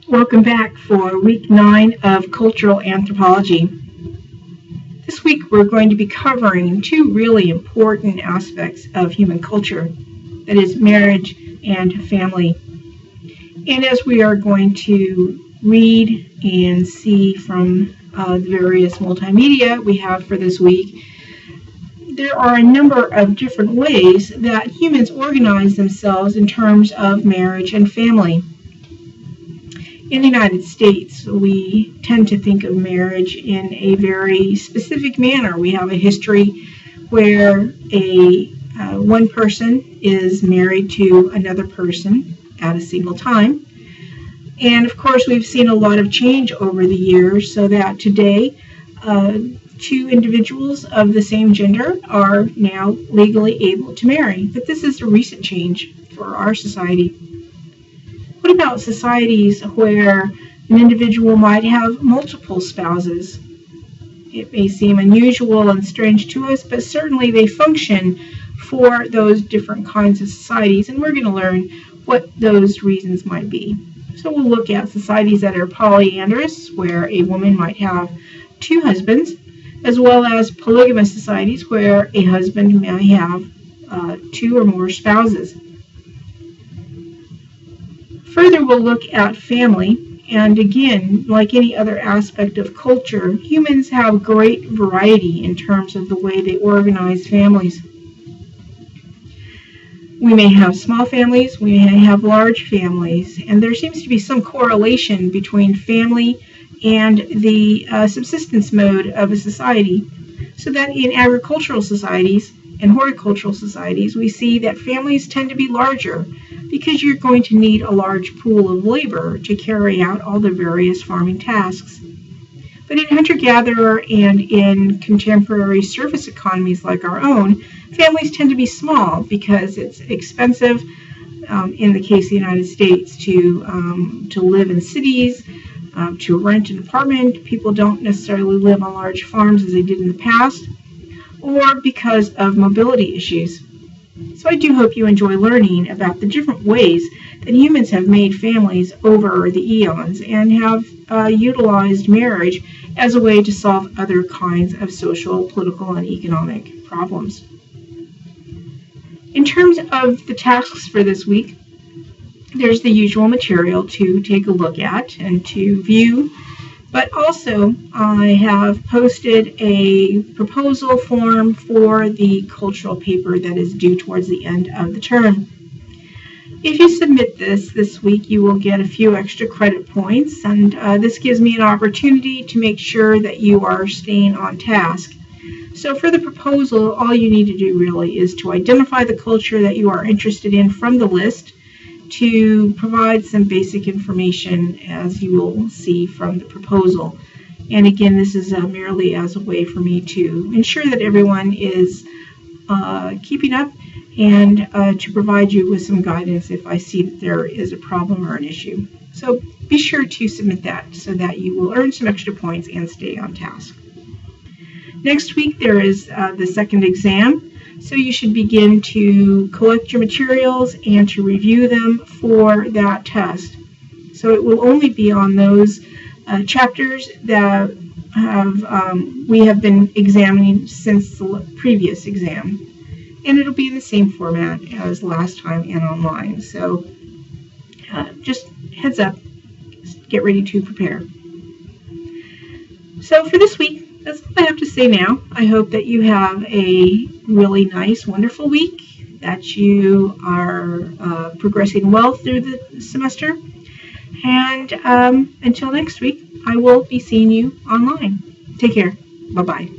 Welcome back for week 9 of Cultural Anthropology. This week we're going to be covering two really important aspects of human culture, that is marriage and family. And as we are going to read and see from the various multimedia we have for this week, there are a number of different ways that humans organize themselves in terms of marriage and family. In the United States, we tend to think of marriage in a very specific manner. We have a history where one person is married to another person at a single time. And of course, we've seen a lot of change over the years so that today, two individuals of the same gender are now legally able to marry. But this is a recent change for our society. What about societies where an individual might have multiple spouses? It may seem unusual and strange to us, but certainly they function for those different kinds of societies, and we're going to learn what those reasons might be. So we'll look at societies that are polyandrous, where a woman might have two husbands, as well as polygamous societies where a husband may have two or more spouses. Further, we'll look at family, and again, like any other aspect of culture, humans have great variety in terms of the way they organize families. We may have small families, we may have large families, and there seems to be some correlation between family and the subsistence mode of a society. So that in agricultural societies and horticultural societies, we see that families tend to be larger because you're going to need a large pool of labor to carry out all the various farming tasks. But in hunter-gatherer and in contemporary service economies like our own, families tend to be small because it's expensive, in the case of the United States, to live in cities, to rent an apartment. People don't necessarily live on large farms as they did in the past, or because of mobility issues. So I do hope you enjoy learning about the different ways that humans have made families over the eons and have utilized marriage as a way to solve other kinds of social, political, and economic problems. In terms of the tasks for this week, there's the usual material to take a look at and to view, but also I have posted a proposal form for the cultural paper that is due towards the end of the term. If you submit this week, you will get a few extra credit points, and this gives me an opportunity to make sure that you are staying on task. So for the proposal, all you need to do really is to identify the culture that you are interested in from the list, to provide some basic information as you will see from the proposal. And again, this is merely as a way for me to ensure that everyone is keeping up and to provide you with some guidance if I see that there is a problem or an issue. So be sure to submit that so that you will earn some extra points and stay on task. Next week there is the second exam. So you should begin to collect your materials and to review them for that test. So it will only be on those chapters that we have been examining since the previous exam. And it'll be in the same format as last time and online. So just heads up, get ready to prepare. So for this week, that's all I have to say now. I hope that you have a really nice, wonderful week, that you are progressing well through the semester. And until next week, I will be seeing you online. Take care. Bye-bye.